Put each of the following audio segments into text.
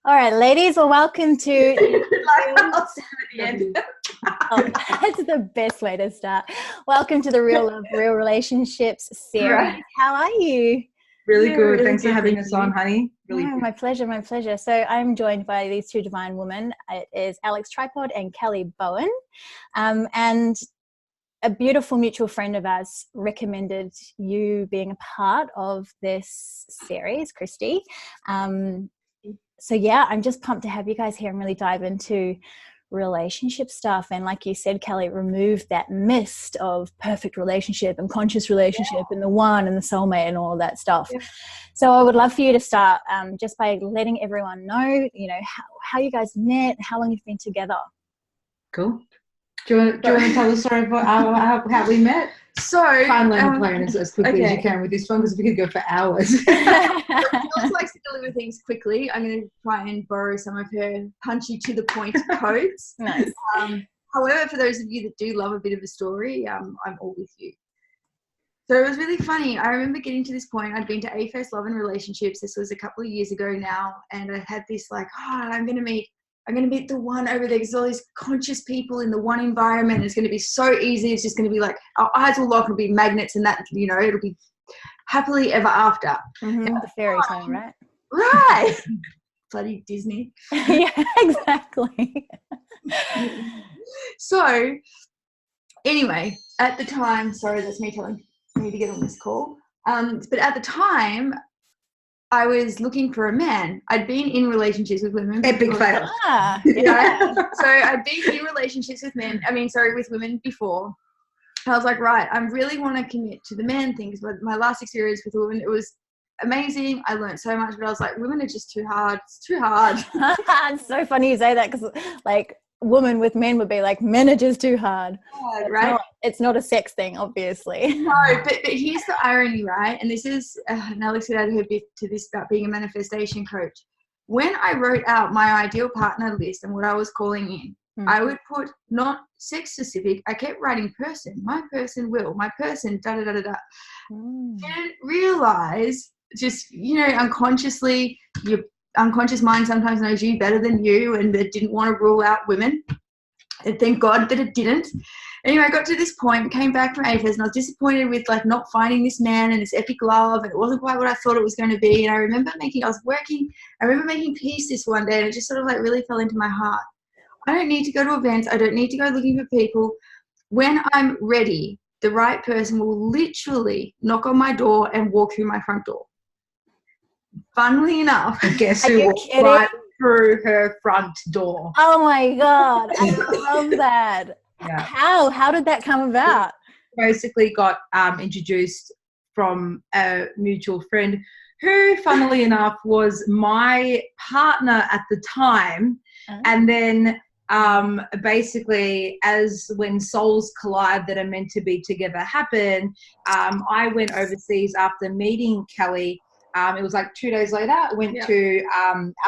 All right, ladies, well, welcome to... I'll say it at the end. Oh, that's the best way to start. Welcome to the Real Love, Real Relationships series. Right. How are you? Really Yeah, good. really Thanks good, for having thank us you. on, honey. Really Oh, good. my pleasure, my pleasure. So I'm joined by these two divine women. It is Alex Tripod and Kelly Bowen. And a beautiful mutual friend of ours recommended you being a part of this series, Christy. So yeah, I'm just pumped to have you guys here and really dive into relationship stuff. And like you said, Kelly, remove that mist of perfect relationship and conscious relationship and the one and the soulmate and all of that stuff. Yeah. So I would love for you to start just by letting everyone know, how you guys met, how long you've been together. Cool. Do you want to tell the story about how we met? So, Try and land the plane as quickly as you okay. can with this one, because we could go for hours. Jules likes to deliver things quickly. I'm going to try and borrow some of her punchy to the point quotes. Nice. However, for those of you that do love a bit of a story, I'm all with you. So it was really funny. I remember getting to this point. I'd been to A First Love and Relationships. This was a couple of years ago now, and I had this like, I'm going to meet the one over there because all these conscious people in the one environment. It's going to be so easy. It's just going to be like our eyes will lock. It'll be magnets, and that it'll be happily ever after. The fairy tale, right? Right. Bloody Disney. Yeah, exactly. So anyway, at the time, sorry, that's me telling me to get on this call. But at the time, I was looking for a man. I'd been in relationships with women. Epic fail. Yeah. So I'd been in relationships with with women before. And I was like, right, I really want to commit to the man thing, because my last experience with a woman, it was amazing. I learned so much, but I was like, women are just too hard. It's too hard. It's so funny you say that, because like women with men would be like, men are just too hard. Right? It's not a sex thing, obviously. No, but here's the irony, right? And this is, and Alex would add her bit to this about being a manifestation coach. When I wrote out my ideal partner list and what I was calling in, I would put not sex specific. I kept writing person. My person will. My person da-da-da-da-da. Didn't realize, just, unconsciously, your unconscious mind sometimes knows you better than you, and it didn't want to rule out women. And thank God that it didn't. Anyway, I got to this point, came back from AFES, and I was disappointed with like not finding this man and this epic love, and it wasn't quite what I thought it was going to be. And I remember making peace this one day, and it just sort of like really fell into my heart. I don't need to go to events. I don't need to go looking for people. When I'm ready, the right person will literally knock on my door and walk through my front door. Funnily enough, Guess Are who you walked kidding? right through her front door? Oh my God. I love that. Yeah. How did that come about? Basically got introduced from a mutual friend who, funnily enough, was my partner at the time. And then basically, as when souls collide that are meant to be together happen, I went overseas after meeting Kelly. It was like 2 days later. I went to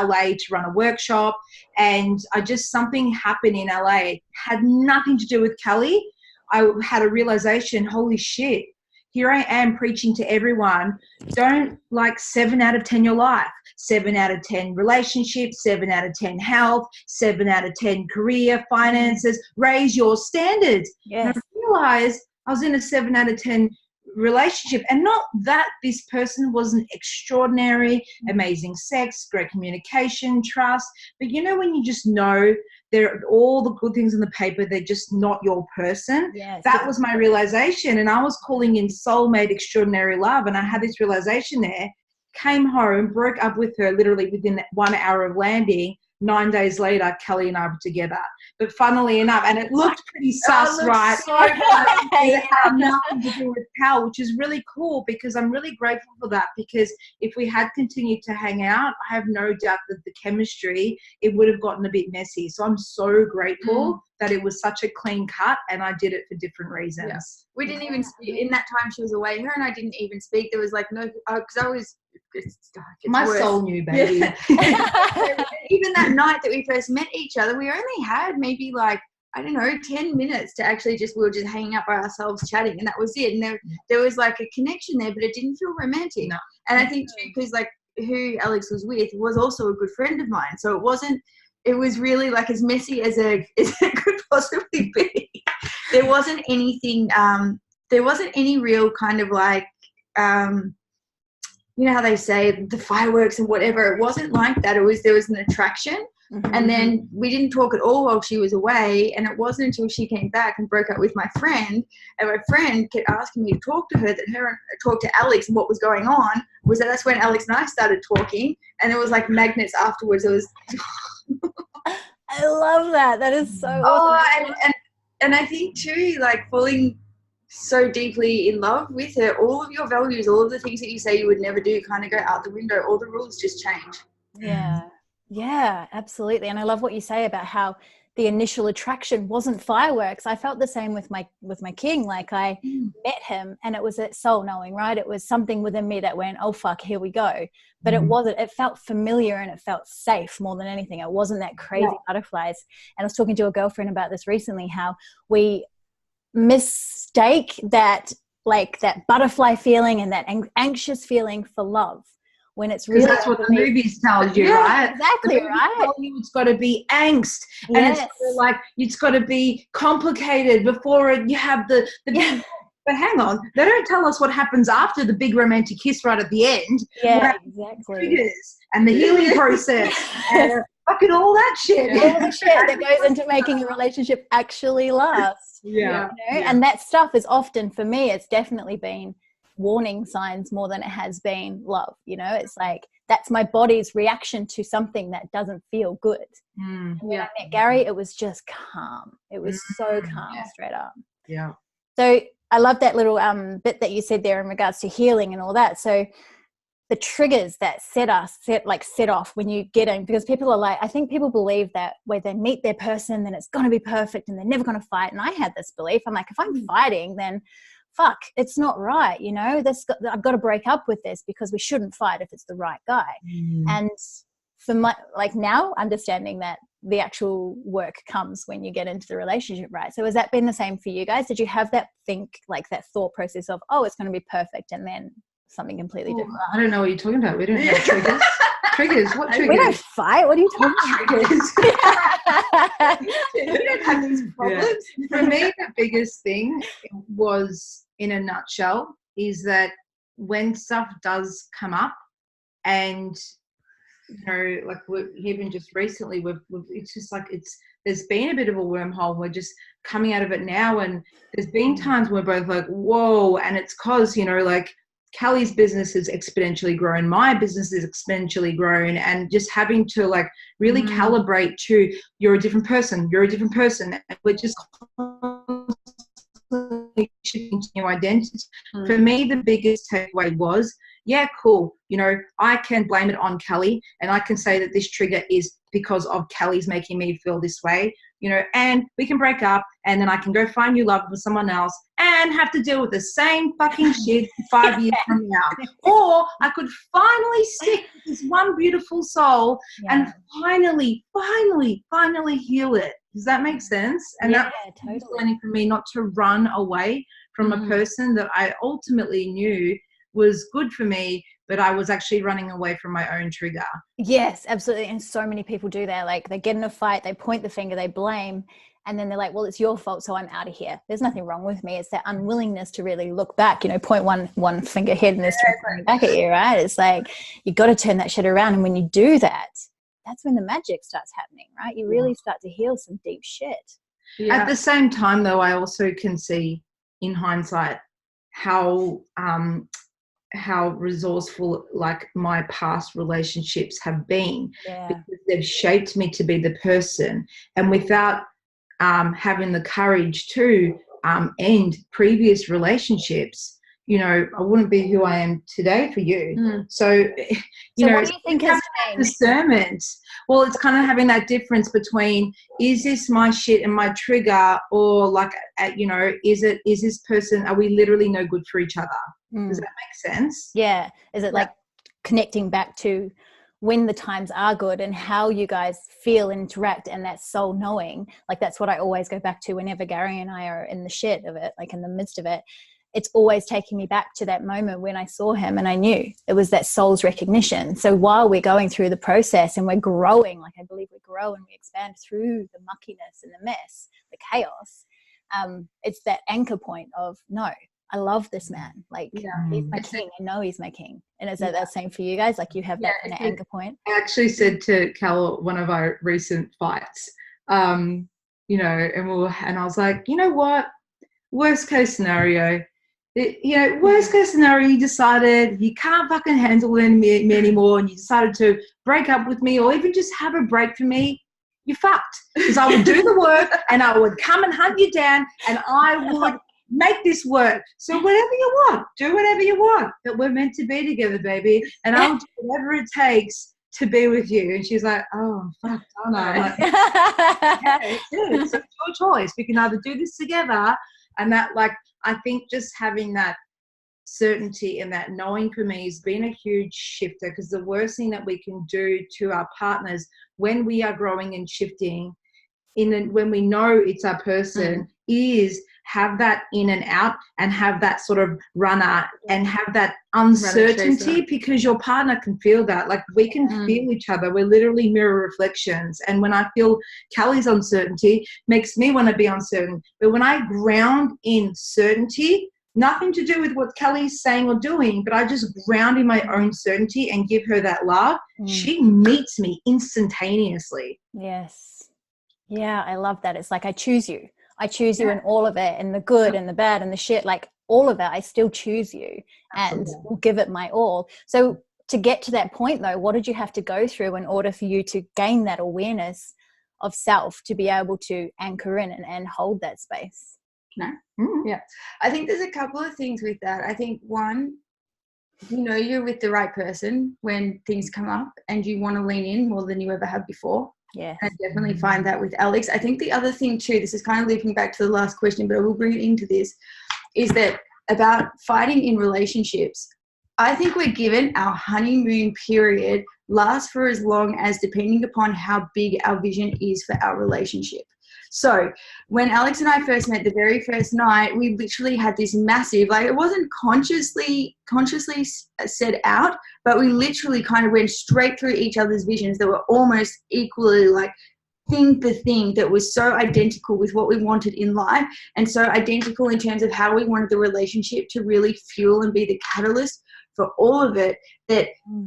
LA to run a workshop, and something happened in LA. Had nothing to do with Kelly. I had a realization, holy shit, here I am preaching to everyone. Don't 7 out of 10 your life, 7 out of 10 relationships, 7 out of 10 health, 7 out of 10 career, finances, raise your standards. Yes. And I realized I was in a 7 out of 10 relationship, and not that this person wasn't extraordinary, amazing sex, great communication, trust, but when you just know they're all the good things on the paper, they're just not your person. Yes. That was my realization, and I was calling in soulmate extraordinary love, and I had this realization there, came home, broke up with her literally within 1 hour of landing. 9 days later, Kelly and I were together. But funnily enough, and it looked pretty sus, right? so It had nothing to do with Cal, which is really cool, because I'm really grateful for that, because if we had continued to hang out, I have no doubt that the chemistry, it would have gotten a bit messy. So I'm so grateful that it was such a clean cut, and I did it for different reasons. Yeah. We didn't even speak. In that time she was away, her and I didn't even speak. There was no, because I was, my soul knew, baby. Yeah. Even that night that we first met each other, we only had maybe 10 minutes to actually we were just hanging out by ourselves chatting, and that was it. And there was a connection there, but it didn't feel romantic. No. And I think too, because who Alex was with was also a good friend of mine. So it was really like as messy as it could possibly be. There wasn't anything, there wasn't any real kind of like, you know how they say the fireworks and whatever. It wasn't like that. There was an attraction. Mm-hmm. And then we didn't talk at all while she was away. And it wasn't until she came back and broke up with my friend, and my friend kept asking me to talk to her, talk to Alex, and what was going on, that's when Alex and I started talking. And it was like magnets afterwards. It was... I love that. That is so awesome. And I think too, like falling so deeply in love with her, all of your values, all of the things that you say you would never do kind of go out the window. All the rules just change. Yeah, absolutely. And I love what you say about how the initial attraction wasn't fireworks. I felt the same with my king. Like I met him and it was that soul knowing, right? It was something within me that went, oh fuck, here we go. But it wasn't, it felt familiar and it felt safe more than anything. It wasn't that crazy butterflies. And I was talking to a girlfriend about this recently, how we mistake that, like that butterfly feeling and that anxious feeling for love. When it's really, that's what the movies tell you, right? Exactly, right. Tell you it's got to be angst, and it's got to be complicated before you have the big. But hang on, they don't tell us what happens after the big romantic kiss right at the end. Yeah, exactly. Triggers and the healing process and fucking all that shit. All the shit that goes into making a relationship actually last. Yeah. You know? And that stuff is often, for me, it's definitely been warning signs more than it has been love. You know, it's like that's my body's reaction to something that doesn't feel good. When I met Gary, it was just calm. It was so calm, straight up. Yeah. So I love that little bit that you said there in regards to healing and all that. So the triggers that set off when you get in, because people are like, I think people believe that when they meet their person, then it's going to be perfect and they're never going to fight. And I had this belief. I'm like, if I'm fighting, then fuck, it's not right, you know, I've got to break up with this because we shouldn't fight if it's the right guy. And for my, like now understanding that the actual work comes when you get into the relationship, right? So has that been the same for you guys? Did you have that that thought process of, oh, it's going to be perfect, and then something completely different? I don't know what you're talking about. We don't have triggers. Triggers? What triggers? We don't fight. What are you talking about? Triggers. We don't have these problems. For me, the biggest thing was, in a nutshell, is that when stuff does come up, and you know, like even just recently, it's just like there's been a bit of a wormhole. We're just coming out of it now, and there's been times we're both like, whoa, and it's cause, you know, like Callie's business has exponentially grown, my business is exponentially grown, and just having to like really calibrate to you're a different person, and we're just shifting to new identity. For me, the biggest takeaway was, yeah, cool, you know, I can blame it on Callie, and I can say that this trigger is because of Callie's making me feel this way, you know, and we can break up, and then I can go find new love with someone else and have to deal with the same fucking shit 5 years from now. Or I could finally stick with this one beautiful soul and finally heal it. Does that make sense? And that was learning for me not to run away from a person that I ultimately knew was good for me, but I was actually running away from my own trigger. Yes, absolutely. And so many people do that. Like they get in a fight, they point the finger, they blame, and then they're like, well, it's your fault, so I'm out of here. There's nothing wrong with me. It's that unwillingness to really look back, you know, point one finger ahead and there's three pointing back at you, right? It's like, you got to turn that shit around. And when you do that, that's when the magic starts happening, right? You really start to heal some deep shit. Yeah. At the same time, though, I also can see in hindsight how resourceful like my past relationships have been, because they've shaped me to be the person. And without having the courage to end previous relationships, you know, I wouldn't be who I am today for you. So, you know, what do you think has changed? Discernment. Well, it's kind of having that difference between, is this my shit and my trigger, or like, you know, is this person, are we literally no good for each other? Does that make sense? Yeah. Is it like connecting back to when the times are good and how you guys feel and interact, and that soul knowing? Like that's what I always go back to whenever Gary and I are in the shit of it, like in the midst of it. it's always taking me back to that moment when I saw him and I knew it was that soul's recognition. So while we're going through the process and we're growing, like I believe we grow and we expand through the muckiness and the mess, the chaos, it's that anchor point of, no, I love this man. Like, he's my king. I know he's my king. And is that the same for you guys? Like, you have that kind of anchor point? I actually said to Cal, one of our recent fights, you know, and I was like, you know what? Worst case scenario, worst case scenario, you decided you can't fucking handle me anymore and you decided to break up with me or even just have a break from me. You're fucked. Because I would do the work and I would come and hunt you down and I would make this work. So whatever you want, do whatever you want. But we're meant to be together, baby. And I'll do whatever it takes to be with you. And she's like, oh, fuck, don't I? I'm like, yeah, it's your choice. We can either do this together. And that, like, I think just having that certainty and that knowing for me has been a huge shifter, because the worst thing that we can do to our partners when we are growing and shifting, when we know it's our person, is have that in and out and have that sort of runner and have that uncertainty, because your partner can feel that. Like, we can feel each other. We're literally mirror reflections. And when I feel Kelly's uncertainty, makes me want to be uncertain. But when I ground in certainty, nothing to do with what Kelly's saying or doing, but I just ground in my own certainty and give her that love, she meets me instantaneously. Yes. Yeah, I love that. It's like, I choose you. I choose you in all of it, and the good and the bad and the shit, like all of it. I still choose you and will give it my all. So to get to that point though, what did you have to go through in order for you to gain that awareness of self, to be able to anchor in and hold that space? No. Yeah. I think there's a couple of things with that. I think one, you know, you're with the right person when things come up and you want to lean in more than you ever have before. Yeah, I definitely find that with Alex. I think the other thing too, this is kind of looping back to the last question, but I will bring it into this, is that about fighting in relationships. I think we're given our honeymoon period lasts for as long as, depending upon how big our vision is for our relationship. So when Alex and I first met the very first night, we literally had this massive, like, it wasn't consciously set out, but we literally kind of went straight through each other's visions that were almost equally, like, thing for thing, that was so identical with what we wanted in life, and so identical in terms of how we wanted the relationship to really fuel and be the catalyst for all of it, that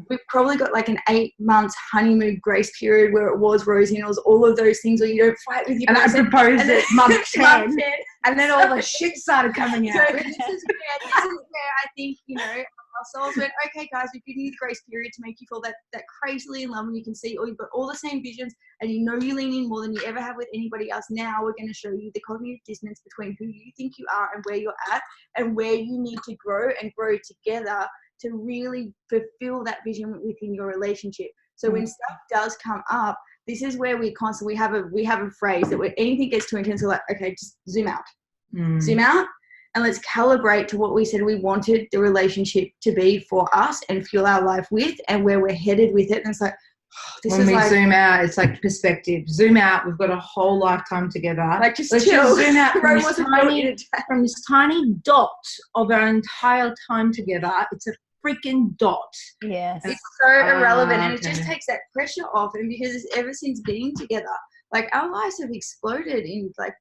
we've probably got like an 8 months honeymoon grace period where it was rosy and it was all of those things where you don't fight with your and person. I proposed it month 10, and then all the shit started coming out. So this is where I think, you know, our souls went, okay guys, we've given you the grace period to make you feel that crazily in love, and you can see, oh, you've got all the same visions and you know you lean in more than you ever have with anybody else. Now we're going to show you the cognitive dissonance between who you think you are and where you're at, and where you need to grow and grow together to really fulfill that vision within your relationship. So when stuff does come up, this is where we constantly have a phrase that when anything gets too intense, we're like, okay, just zoom out. Zoom out, and let's calibrate to what we said we wanted the relationship to be for us and fuel our life with, and where we're headed with it. And it's like, when we zoom out, it's like perspective. Zoom out, we've got a whole lifetime together. Like, just let's chill. just zoom out from this tiny dot of our entire time together. It's a freaking dot. Yes. It's so irrelevant, and it just takes that pressure off. And because ever since being together, like, our lives have exploded in, like,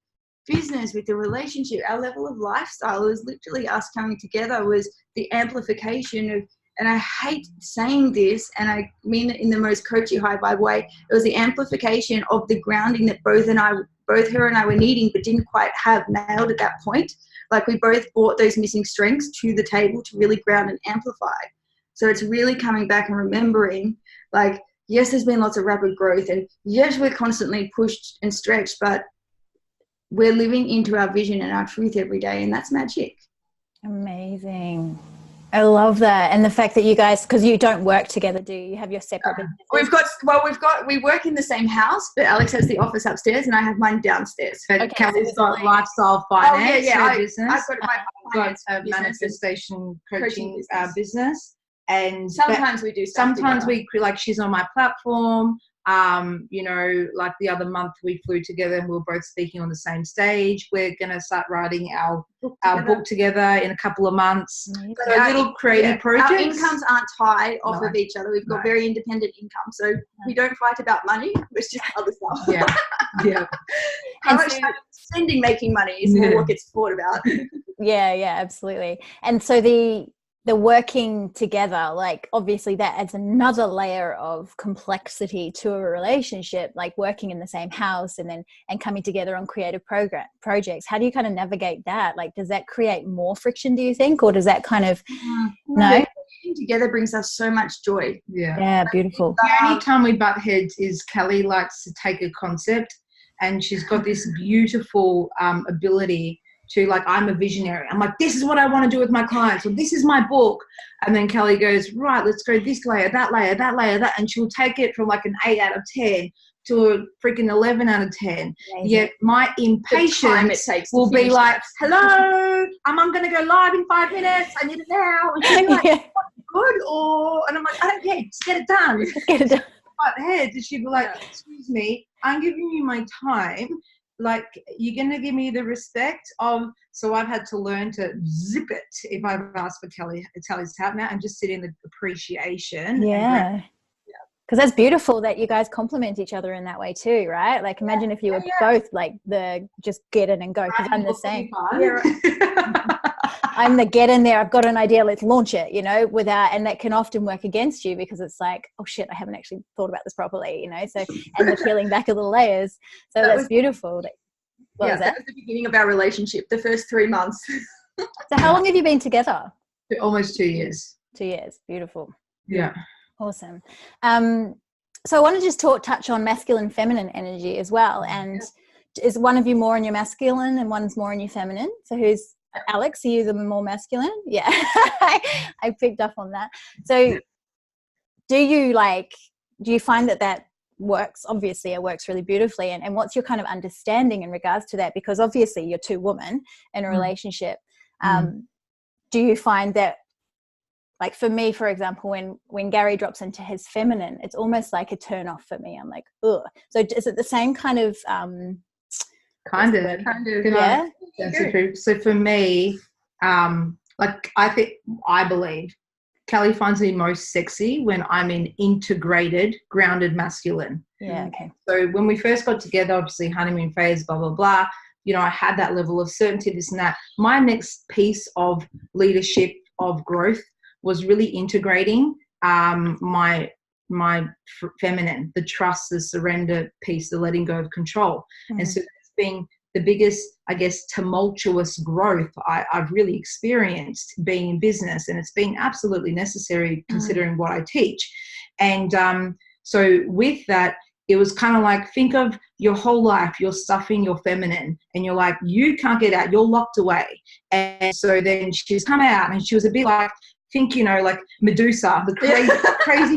business, with the relationship, our level of lifestyle. It was literally us coming together was the amplification of, and I hate saying this, and I mean it in the most coachy high vibe way, it was the amplification of the grounding that both her and I were needing, but didn't quite have nailed at that point. Like, we both brought those missing strengths to the table to really ground and amplify. So it's really coming back and remembering, like, yes, there's been lots of rapid growth, and yes, we're constantly pushed and stretched, but we're living into our vision and our truth every day, and that's magic. Amazing. I love that. And the fact that you guys, because you don't work together, do you? You have your separate businesses? We work in the same house, but Alex has the office upstairs and I have mine downstairs. But Kelly's got lifestyle finance, business. I've got a manifestation coaching business. And sometimes we do stuff sometimes together. we, like, she's on my platform, You know, like the other month we flew together and we were both speaking on the same stage. We're going to start writing our book together in a couple of months. Amazing. So little creative projects. Our incomes aren't tied off of each other. We've got very independent income. So we don't fight about money. It's just other stuff. Yeah. Yeah. How much time spending making money is more what gets thought about. Yeah, absolutely. And so the working together, like obviously that adds another layer of complexity to a relationship, like working in the same house and coming together on creative projects. How do you kind of navigate that? Like, does that create more friction, do you think, or does that kind of no? Working together brings us so much joy. Yeah, beautiful. The only time we butt heads is Kelly likes to take a concept, and she's got this beautiful ability to, like, I'm a visionary. I'm like, this is what I want to do with my clients, or this is my book. And then Kelly goes, right, let's go this layer, that layer, that layer, that. And she'll take it from like an 8 out of 10 to a freaking 11 out of 10. Amazing. Yet my impatience will be like, hello, I'm going to go live in 5 minutes. I need it now. And she's like, good. And I'm like, I don't care. Just get it done. Just get it done. Butt heads. And she'd be like, excuse me, I'm giving you my time. Like, you're going to give me the respect of, so I've had to learn to zip it if I've asked for Kelly's help now, and just sit in the appreciation. Yeah. Because that's beautiful that you guys complement each other in that way too, right? Like, imagine if you were both like the just get in and go, because I'm the same. I'm the get in there, I've got an idea, let's launch it, you know, and that can often work against you because it's like, oh shit, I haven't actually thought about this properly, you know, so, and the peeling back of the layers. So that's beautiful. What was that? That was the beginning of our relationship, the first 3 months. So how long have you been together? Almost 2 years. 2 years. Beautiful. Yeah. Awesome. So I want to just touch on masculine, feminine energy as well. And is one of you more in your masculine and one's more in your feminine? So who's Alex? Are you the more masculine? Yeah. I picked up on that. So do you find that works? Obviously it works really beautifully. And what's your kind of understanding in regards to that? Because obviously you're two women in a relationship. Do you find that, like for me, for example, when Gary drops into his feminine, it's almost like a turn off for me. I'm like, ugh. So is it the same kind of kind of yeah? So for me, like I believe Kelly finds me most sexy when I'm in integrated, grounded masculine. Yeah, okay. So when we first got together, obviously honeymoon phase, blah, blah, blah, you know, I had that level of certainty, this and that. My next piece of leadership, of growth, was really integrating my feminine, the trust, the surrender piece, the letting go of control. And so it's been the biggest, I guess, tumultuous growth I've really experienced being in business, and it's been absolutely necessary considering what I teach. And so with that, it was kind of like, think of your whole life, you're stuffing your feminine, and you're like, you can't get out, you're locked away. And so then she's come out, and she was a bit like, think, you know, like Medusa, the crazy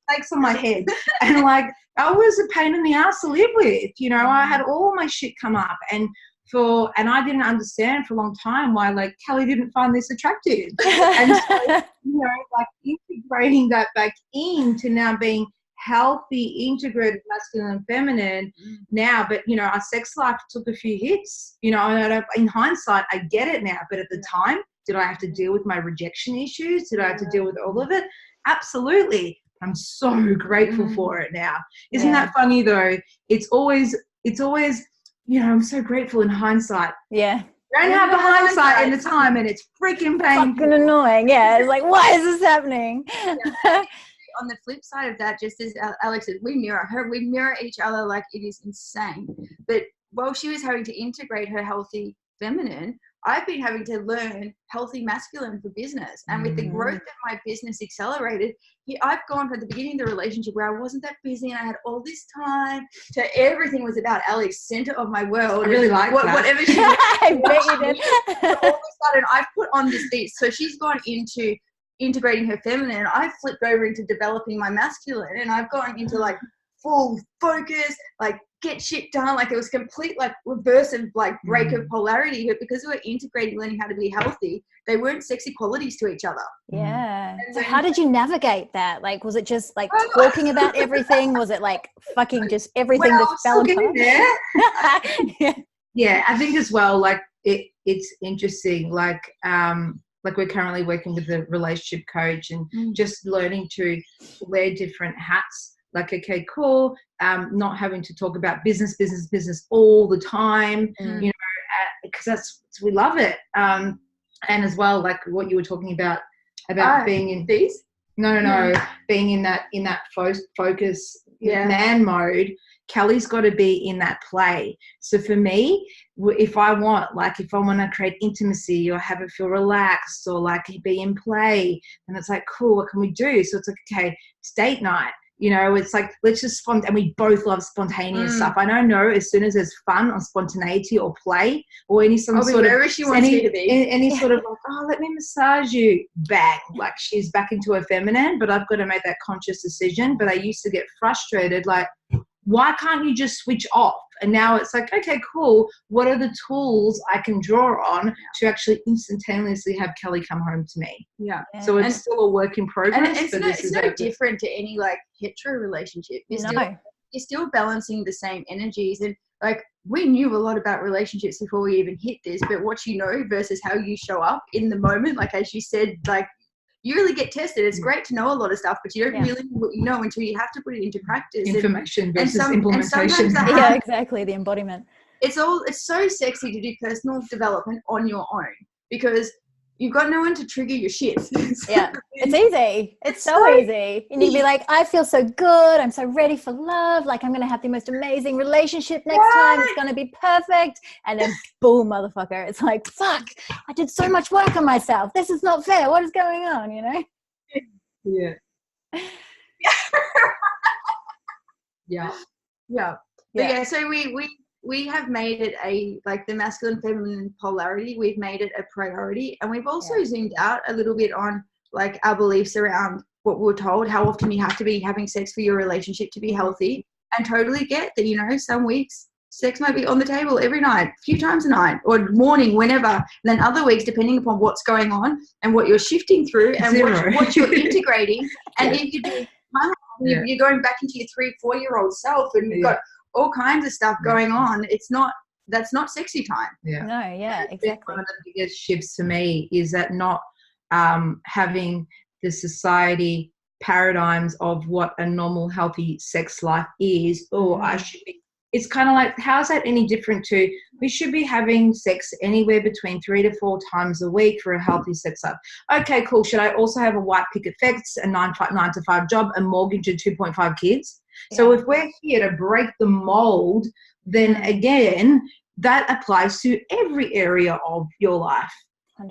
snakes on my head. And like, I was a pain in the ass to live with, you know. I had all my shit come up, and I didn't understand for a long time why, like, Kelly didn't find this attractive. And so, you know, like integrating that back into now being healthy, integrated masculine and feminine now. But, you know, our sex life took a few hits, you know, and in hindsight, I get it now. But at the time, did I have to deal with my rejection issues? Did I have to deal with all of it? Absolutely. I'm so grateful for it now. Isn't that funny though? It's always, you know, I'm so grateful in hindsight. Yeah. Don't have the hindsight in the time, and it's freaking painful. Fucking annoying. Yeah. It's like, why is this happening? On the flip side of that, just as Alex said, we mirror each other like it is insane. But while she was having to integrate her healthy feminine, I've been having to learn healthy masculine for business. And with the growth that my business accelerated, I've gone from the beginning of the relationship where I wasn't that busy and I had all this time to everything was about Alex, center of my world. I really like that. Whatever she I bet you did. All of a sudden, I've put on this beat. So she's gone into integrating her feminine. I've flipped over into developing my masculine, and I've gone into like full focus, like get shit done. Like it was complete like reverse of like break of polarity, but because we were integrating, learning how to be healthy, they weren't sexy qualities to each other. Yeah. So how did you navigate that? Like, was it just like talking about everything? Was it like fucking just everything just fell apart? Yeah, I think as well, like it's interesting, like we're currently working with a relationship coach and just learning to wear different hats. Like, okay, cool. Not having to talk about business all the time, you know, because we love it. And as well, like what you were talking about being in these. Being in that focus man mode. Kelly's got to be in that play. So for me, if I want to create intimacy or have it feel relaxed or like be in play, and it's like, cool, what can we do? So it's like, okay, it's date night. You know, it's like, let's just and we both love spontaneous stuff. I don't know, as soon as there's fun or spontaneity or play or any sort of any sort of like, oh, let me massage you, bang, like she's back into her feminine. But I've got to make that conscious decision. But I used to get frustrated, like, why can't you just switch off? And now it's like, okay, cool. What are the tools I can draw on to actually instantaneously have Kelly come home to me? Yeah. So it's still a work in progress. And it's no different to any like hetero relationship. You're still balancing the same energies. And like, we knew a lot about relationships before we even hit this, but what you know versus how you show up in the moment, like as you said, like, you really get tested. It's great to know a lot of stuff, but you don't really know what you know until you have to put it into practice. Information versus implementation. Yeah, exactly. The embodiment. It's so sexy to do personal development on your own because you've got no one to trigger your shit. Yeah, it's easy. It's so easy. And you'd be like, I feel so good. I'm so ready for love. Like, I'm going to have the most amazing relationship next time. It's going to be perfect. And then boom, motherfucker. It's like, fuck, I did so much work on myself. This is not fair. What is going on, you know? Yeah. Yeah. So we have made it like the masculine feminine polarity, we've made it a priority, and we've also zoomed out a little bit on like our beliefs around what we're told, how often you have to be having sex for your relationship to be healthy, and totally get that, you know, some weeks sex might be on the table every night, a few times a night or morning, whenever. And then other weeks, depending upon what's going on and what you're shifting through and what you're integrating. And if you do, you're going back into your 3-4-year-old self and you've got all kinds of stuff going on. That's not sexy time. Yeah. No, yeah, exactly. One of the biggest shifts for me is that not having the society paradigms of what a normal, healthy sex life is, or I should be. It's kind of like, how's that any different to, we should be having sex anywhere between 3 to 4 times a week for a healthy sex life. Okay, cool. Should I also have a white picket fence, a 9 to 5 job, a mortgage and 2.5 kids? Yeah. So if we're here to break the mold, then again, that applies to every area of your life.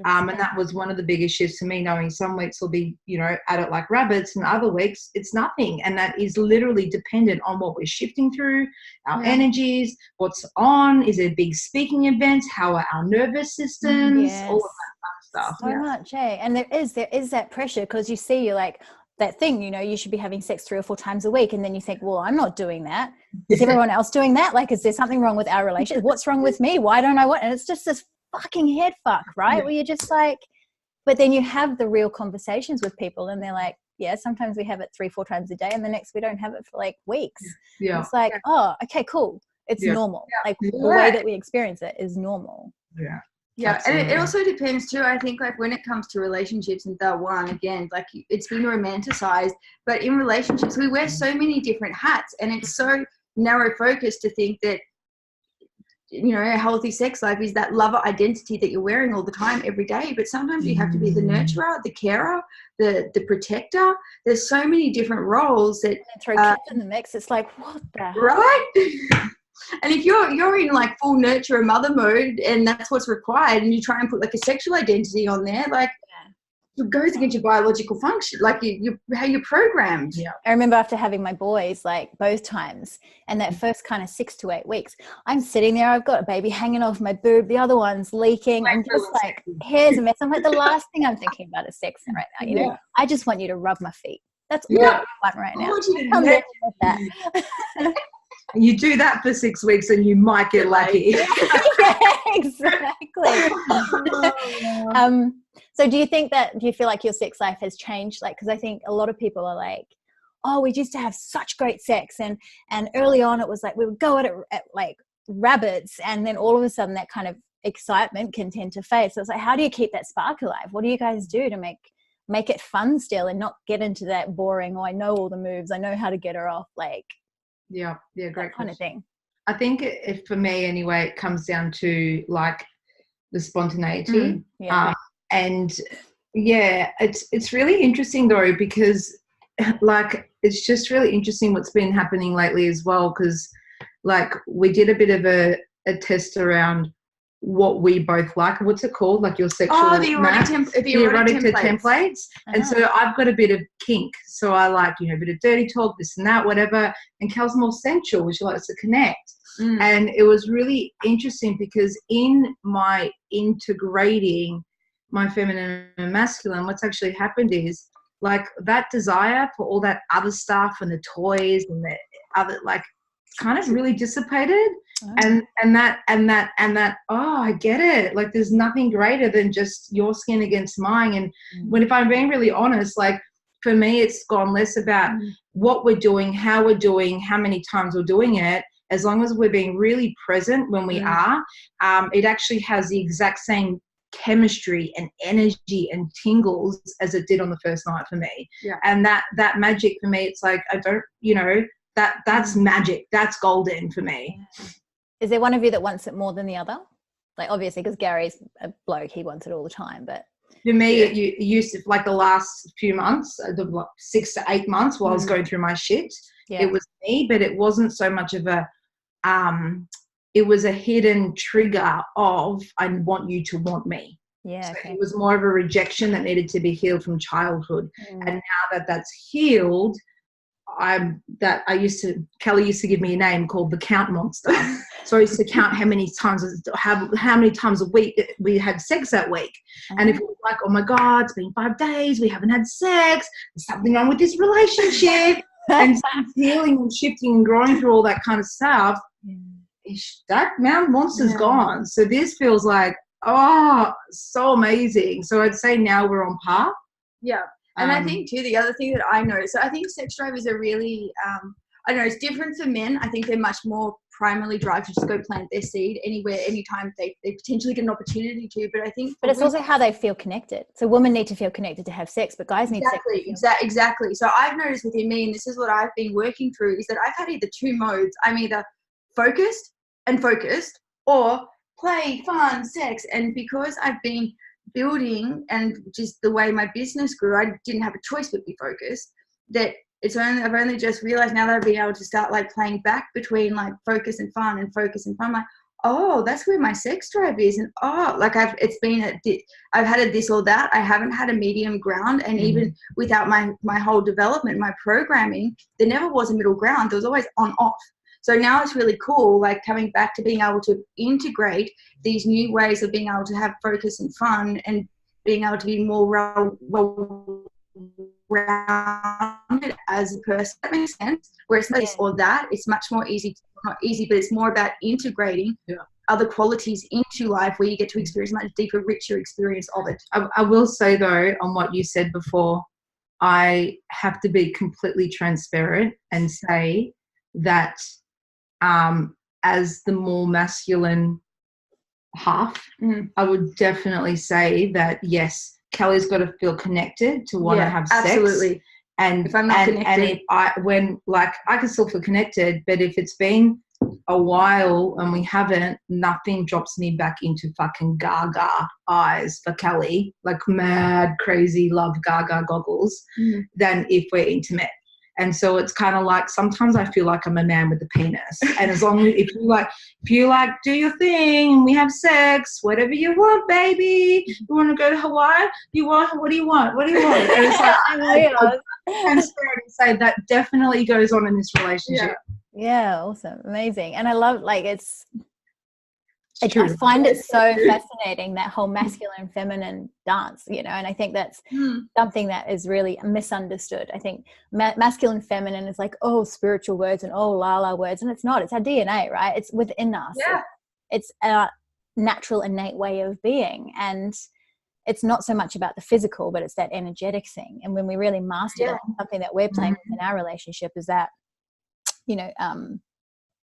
And that was one of the biggest shifts for me, knowing some weeks will be, you know, at it like rabbits, and other weeks it's nothing. And that is literally dependent on what we're shifting through, our energies, what's on, is there big speaking events, how are our nervous systems, all of that kind of stuff. So much, and there is that pressure, because you see, you're like, that thing, you know, you should be having sex 3 or 4 times a week, and then you think, well, I'm not doing that. Is everyone else doing that? Like, is there something wrong with our relationship? What's wrong with me? Why don't I want? And it's just this fucking head fuck, right? Where you're just like, but then you have the real conversations with people, and they're like, yeah, sometimes we have it 3-4 times a day, and the next we don't have it for like weeks. It's like, oh, okay, cool. It's normal. Like the way that we experience it is normal. Yeah, and it also depends too, I think, like when it comes to relationships and that one, again, like it's been romanticized, but in relationships we wear so many different hats, and it's so narrow focused to think that, you know, a healthy sex life is that lover identity that you're wearing all the time, every day. But sometimes you have to be the nurturer, the carer, the protector. There's so many different roles that throw kids in the mix. It's like, what the hell? Right? And if you're in like full nurturer mother mode, and that's what's required, and you try and put like a sexual identity on there, like it goes against your biological function, like you how you're programmed. I remember after having my boys, like both times, and that first kind of 6 to 8 weeks, I'm sitting there, I've got a baby hanging off my boob, the other one's leaking. I'm just like, here's a mess. I'm like, the last thing I'm thinking about is sex right now. You know, I just want you to rub my feet. That's all I want right now. I want you to that. You do that for 6 weeks and you might get lucky. Yeah, exactly. So do you feel like your sex life has changed? Like, because I think a lot of people are like, oh, we used to have such great sex, and early on it was like we would go at it at like rabbits, and then all of a sudden that kind of excitement can tend to fade. So it's like, how do you keep that spark alive? What do you guys do to make it fun still and not get into that boring, oh, I know all the moves, I know how to get her off, like great kind of thing? I think if for me anyway, it comes down to like the spontaneity. And yeah, it's really interesting though, because like it's just really interesting what's been happening lately as well, because like we did a bit of a test around what we both like. What's it called? Like your sexual the erotic templates. And so I've got a bit of kink. So I like, a bit of dirty talk, this and that, whatever. And Kel's more sensual, which likes to connect. And it was really interesting because in my integrating my feminine and masculine, what's actually happened is like that desire for all that other stuff and the toys and the other, like, kind of really dissipated. And that, oh, I get it. Like there's nothing greater than just your skin against mine. And if I'm being really honest, like for me, it's gone less about what we're doing, how we're doing, how many times we're doing it. As long as we're being really present when we are, it actually has the exact same chemistry and energy and tingles as it did on the first night for me. And that magic for me, it's like, I don't, that's magic. That's golden for me. Is there one of you that wants it more than the other? Like obviously, because Gary's a bloke, he wants it all the time. But for me, it used to, like the last few months, 6 to 8 months while I was going through my shit, it was me, but it wasn't so much of a, it was a hidden trigger of, I want you to want me. Yeah. So it was more of a rejection that needed to be healed from childhood. And now that that's healed, Kelly used to give me a name called the count monster. So I used to count how many times a week we had sex that week. And if it was like, oh my God, it's been 5 days, we haven't had sex, there's something wrong with this relationship. And healing and shifting and growing through all that kind of stuff, that mountain monster's gone. So this feels like, oh, so amazing. So I'd say now we're on par. Yeah. And I think too, the other thing that I know, so I think sex drive is a really, I don't know, it's different for men. I think they're much more primarily drive to just go plant their seed anywhere, anytime they potentially get an opportunity to. But I think, but it's also how they feel connected. So women need to feel connected to have sex, but guys need sex. Exactly. So I've noticed within me, and this is what I've been working through, is that I've had either two modes. I'm either focused, or play, fun, sex. And because I've been building and just the way my business grew, I didn't have a choice but be focused. I've only just realized now that I've been able to start like playing back between like focus and fun. Like, oh, that's where my sex drive is. And like I've had a this or that. I haven't had a medium ground. And even without my whole development, my programming, there never was a middle ground. There was always on off. So now it's really cool, like coming back to being able to integrate these new ways of being able to have focus and fun and being able to be more well-rounded as a person. That makes sense. Whereas this or that, it's much more easy, not easy, but it's more about integrating other qualities into life where you get to experience a much deeper, richer experience of it. I will say though, on what you said before, I have to be completely transparent and say that as the more masculine half, I would definitely say that yes, Kelly's got to feel connected to want to have sex. Absolutely. And if I'm not connected, and I can still feel connected, but if it's been a while and we haven't, nothing drops me back into fucking gaga eyes for Kelly, like mad crazy love gaga goggles, than if we're intimate. And so it's kind of like sometimes I feel like I'm a man with a penis. And as long as if you like do your thing and we have sex, whatever you want, baby. You want to go to Hawaii? What do you want? And it's like I'm transparent and say that definitely goes on in this relationship. Yeah, awesome, amazing. And I love, like, it's I find it so fascinating, that whole masculine feminine dance, you know, and I think that's something that is really misunderstood. I think masculine feminine is like, oh, spiritual words and oh, la words, and it's not. It's our DNA, right? It's within us. Yeah. It's our natural innate way of being, and it's not so much about the physical, but it's that energetic thing. And when we really master that, something that we're playing with in our relationship is that, you know,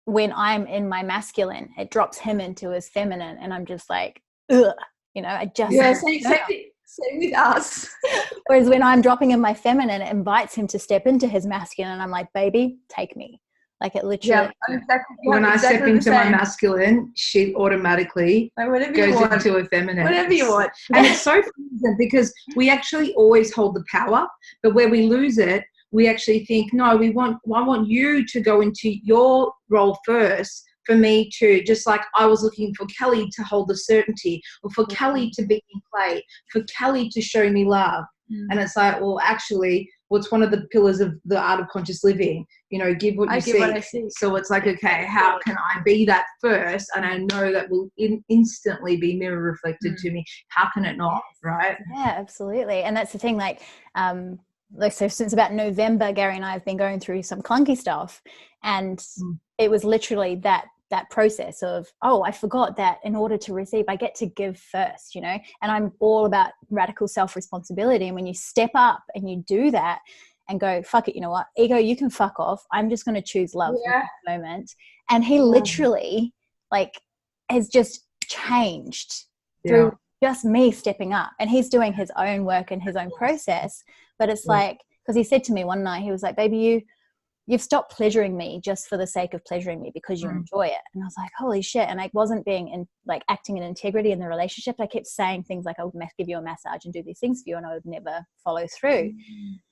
when I'm in my masculine, it drops him into his feminine, and I'm just like, ugh, you know, I just same with us. Whereas when I'm dropping in my feminine, it invites him to step into his masculine, and I'm like, baby, take me. Like it literally. When I step into my masculine, she automatically goes into a feminine. Whatever you want. And it's so fun because we actually always hold the power, but where we lose it, we actually think, no, I want you to go into your role first, for me to, just like I was looking for Kelly to hold the certainty, or for Kelly to be in play, for Kelly to show me love. And it's like, well, actually, what's one of the pillars of the art of conscious living? You know, give what you see. So it's like, okay, how can I be that first? And I know that will instantly be mirror reflected to me. How can it not, right? Yeah, absolutely. And that's the thing, like so since about November, Gary and I have been going through some clunky stuff, and it was literally that process of, oh, I forgot that in order to receive, I get to give first, you know, and I'm all about radical self-responsibility. And when you step up and you do that and go, fuck it, you know what, ego, you can fuck off. I'm just going to choose love in this moment. And he literally like has just changed through just me stepping up, and he's doing his own work and his own process. But it's like, because he said to me one night, he was like, baby, you've stopped pleasuring me just for the sake of pleasuring me because you enjoy it. And I was like, holy shit. And I wasn't being acting in integrity in the relationship. I kept saying things like, I would give you a massage and do these things for you, and I would never follow through.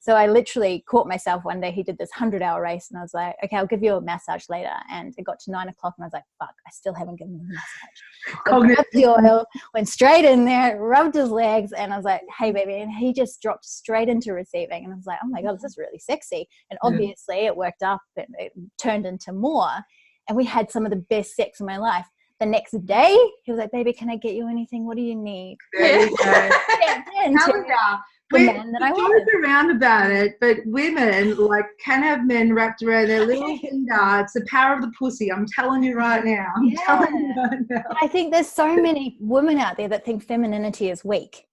So I literally caught myself one day. He did this 100-hour race, and I was like, okay, I'll give you a massage later. And it got to 9 o'clock, and I was like, fuck, I still haven't given him a massage. So I grabbed the oil, went straight in there, rubbed his legs, and I was like, hey baby. And he just dropped straight into receiving. And I was like, oh my God, this is really sexy. And obviously it worked up, and it turned into more. And we had some of the best sex in my life. The next day, he was like, baby, can I get you anything? What do you need? There you go. The man that I wanted. Joke around about it, but women can have men wrapped around their little finger. It's the power of the pussy. I'm telling you right now. I think there's so many women out there that think femininity is weak.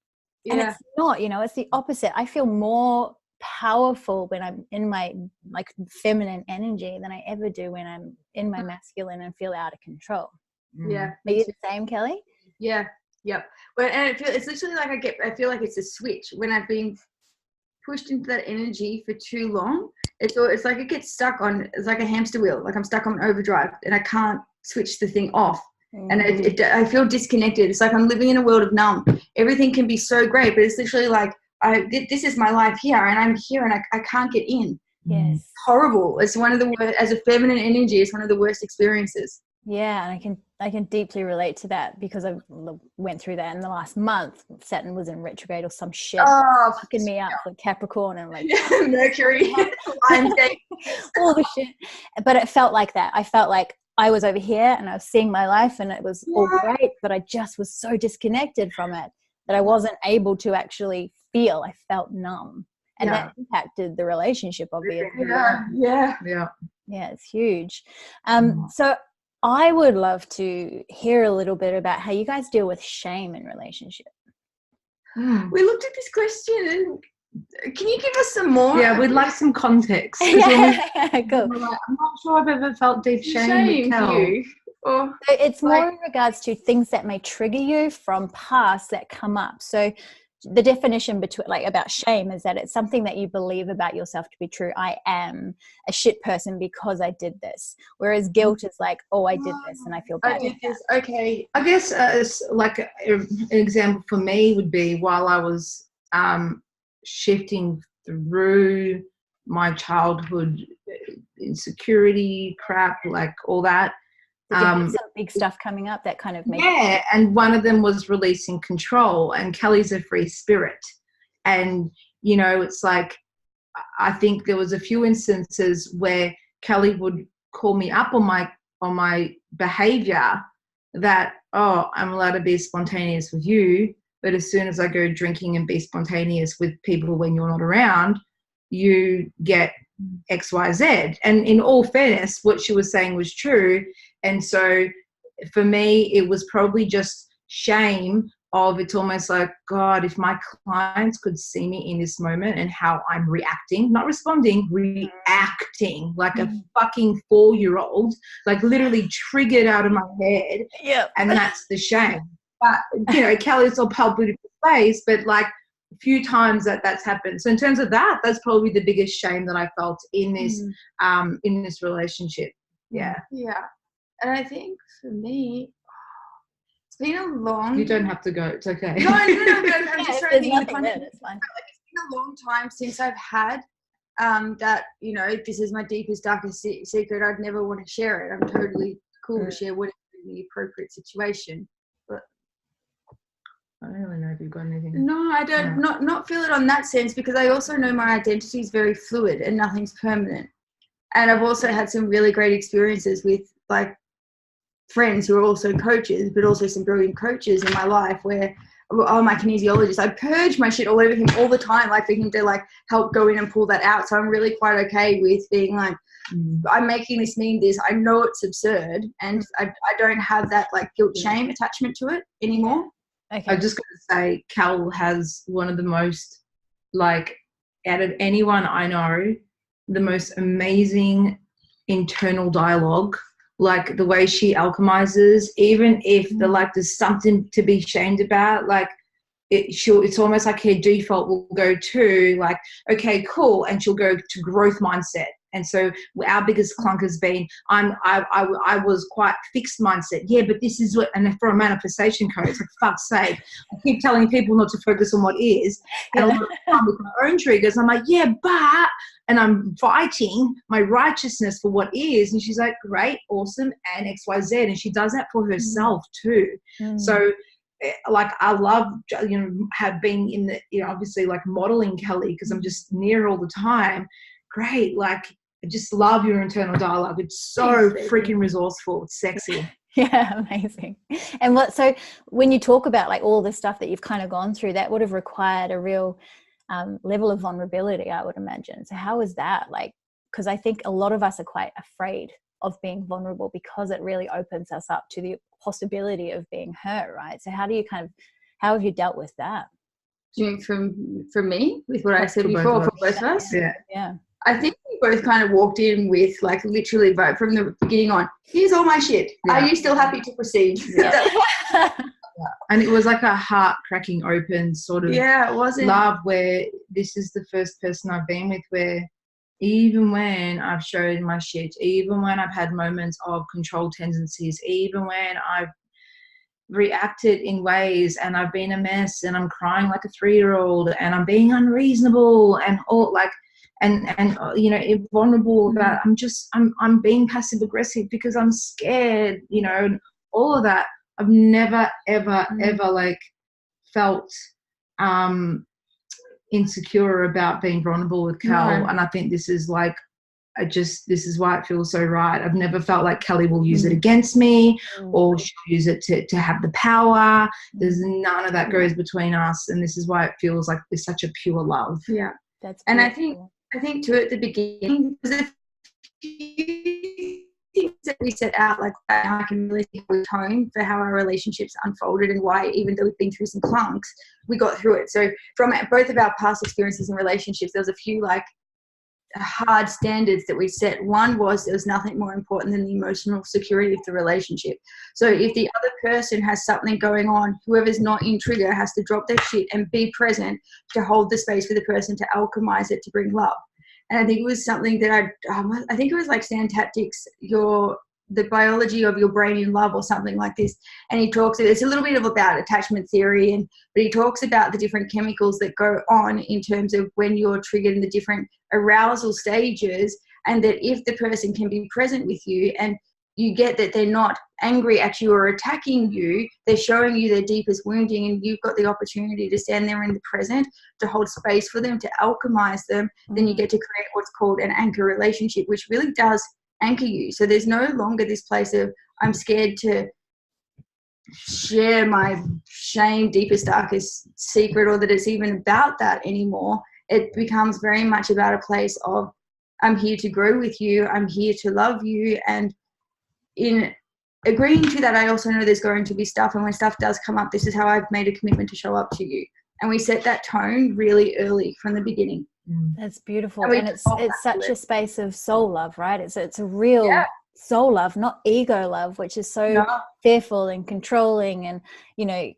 And it's not, you know, it's the opposite. I feel more powerful when I'm in my feminine energy than I ever do when I'm in my masculine and feel out of control. Yeah. Are you the same, Kelly? Yeah. Yep. Well, and it's literally like I feel like it's a switch when I've been pushed into that energy for too long. It's like it gets stuck on. It's like a hamster wheel. Like I'm stuck on overdrive, and I can't switch the thing off. And I feel disconnected. It's like I'm living in a world of numb. Everything can be so great, but it's literally like this is my life here, and I'm here, and I can't get in. Yes. It's horrible. It's one of the worst. As a feminine energy, it's one of the worst experiences. Yeah, and I can deeply relate to that because I went through that in the last month. Saturn was in retrograde or some shit, fucking me up for Capricorn, and Mercury, Lionsgate, all the shit. But it felt like that. I felt like I was over here and I was seeing my life, and it was all great, but I just was so disconnected from it that I wasn't able to actually feel. I felt numb, and that impacted the relationship, obviously. Yeah, it's huge. So I would love to hear a little bit about how you guys deal with shame in relationship. We looked at this question, and can you give us some more? Yeah, we'd like some context. Cool. I'm not sure I've ever felt deep shame. So it's more in regards to things that may trigger you from past that come up. So the definition about shame is that it's something that you believe about yourself to be true. I am a shit person because I did this. Whereas guilt is like, oh, I did this and I feel bad. I did this. Okay. I guess an example for me would be while I was shifting through my childhood insecurity crap, all that. Did you have some big stuff coming up that kind of made and one of them was releasing control, and Kelly's a free spirit, and you know, it's like I think there was a few instances where Kelly would call me up on my behavior that, oh, I'm allowed to be spontaneous with you, but as soon as I go drinking and be spontaneous with people when you're not around, you get X, Y, Z. And in all fairness, what she was saying was true. And so for me, it was probably just shame of, it's almost like, God, if my clients could see me in this moment and how I'm reacting, not responding, reacting like a fucking 4-year-old, like literally triggered out of my head. Yeah. And that's the shame. But, you know, Kelly's all public space, but like a few times that's happened. So in terms of that, that's probably the biggest shame that I felt in this relationship. Yeah. Yeah. And I think for me, it's been a long... You don't have to go. It's okay. No, I'm just trying to think. It's fine. It's been a long time since I've had that, you know, this is my deepest, darkest secret. I'd never want to share it. I'm totally cool to share whatever in the appropriate situation. But I don't really know if you've got anything. No, I don't. Not feel it on that sense, because I also know my identity is very fluid and nothing's permanent. And I've also had some really great experiences with like friends who are also coaches, but also some brilliant coaches in my life where, oh, my kinesiologist, I purge my shit all over him all the time, like for him to like help go in and pull that out. So I'm really quite okay with being like, I'm making this mean this. I know it's absurd, and I don't have that like guilt shame attachment to it anymore. Okay. I just got to say, Cal has one of the most, like, out of anyone I know, the most amazing internal dialogue. Like the way she alchemizes, even if there's something to be shamed about, like it's almost like her default will go to like, okay, cool, and she'll go to growth mindset. And so our biggest clunk has been, I was quite fixed mindset. Yeah, but this is what, and for a manifestation coach, for fuck's sake, I keep telling people not to focus on what is. And a lot of time with my own triggers, I'm like, yeah, but, and I'm fighting my righteousness for what is. And she's like, great, awesome, and X, Y, Z. And she does that for herself too. So like I love, you know, have been in the, you know, obviously like modeling Kelly because I'm just near all the time. Great, like I just love your internal dialogue. It's so freaking resourceful. It's sexy. Yeah, amazing. And so when you talk about like all the stuff that you've kind of gone through, that would have required a real level of vulnerability, I would imagine. So how was that? Like, because I think a lot of us are quite afraid of being vulnerable because it really opens us up to the possibility of being hurt, right? So how have you dealt with that? From me, with what I said before, for both of us? Yeah. I think we both kind of walked in with like literally right from the beginning on, here's all my shit. Are you still happy to proceed? And it was like a heart cracking open sort of it wasn't love, where this is the first person I've been with where even when I've showed my shit, even when I've had moments of control tendencies, even when I've reacted in ways and I've been a mess and I'm crying like a 3-year-old and I'm being unreasonable and all like, and you know, vulnerable about, I'm being passive aggressive because I'm scared, you know, and all of that. I've never, ever, ever like felt insecure about being vulnerable with Cal. And I think this is like, this is why it feels so right. I've never felt like Kelly will use it against me or she'll use it to have the power. There's none of that goes between us. And this is why it feels like there's such a pure love. Yeah. That's and beautiful. I think too at the beginning, because a few things that we set out, like I can really see the tone for how our relationships unfolded and why, even though we've been through some clunks, we got through it. So from both of our past experiences and relationships, there was a few like hard standards that we set. One was there was nothing more important than the emotional security of the relationship. So if the other person has something going on, whoever's not in trigger has to drop their shit and be present to hold the space for the person to alchemize it to bring love. And I think it was something that I think it was like Stan Tatnick's the biology of your brain in love or something like this. And he talks, it's a little bit about attachment theory, but he talks about the different chemicals that go on in terms of when you're triggered in the different arousal stages, and that if the person can be present with you and you get that they're not angry at you or attacking you, they're showing you their deepest wounding, and you've got the opportunity to stand there in the present, to hold space for them, to alchemize them, then you get to create what's called an anchor relationship, which really does anchor you. So there's no longer this place of I'm scared to share my shame, deepest, darkest secret, or that it's even about that anymore. It becomes very much about a place of, I'm here to grow with you, I'm here to love you. And in agreeing to that, I also know there's going to be stuff, and when stuff does come up, this is how I've made a commitment to show up to you. And we set that tone really early from the beginning. That's beautiful. And it's such a space of soul love, right? It's a real soul love, not ego love, which is so fearful and controlling. And, you know,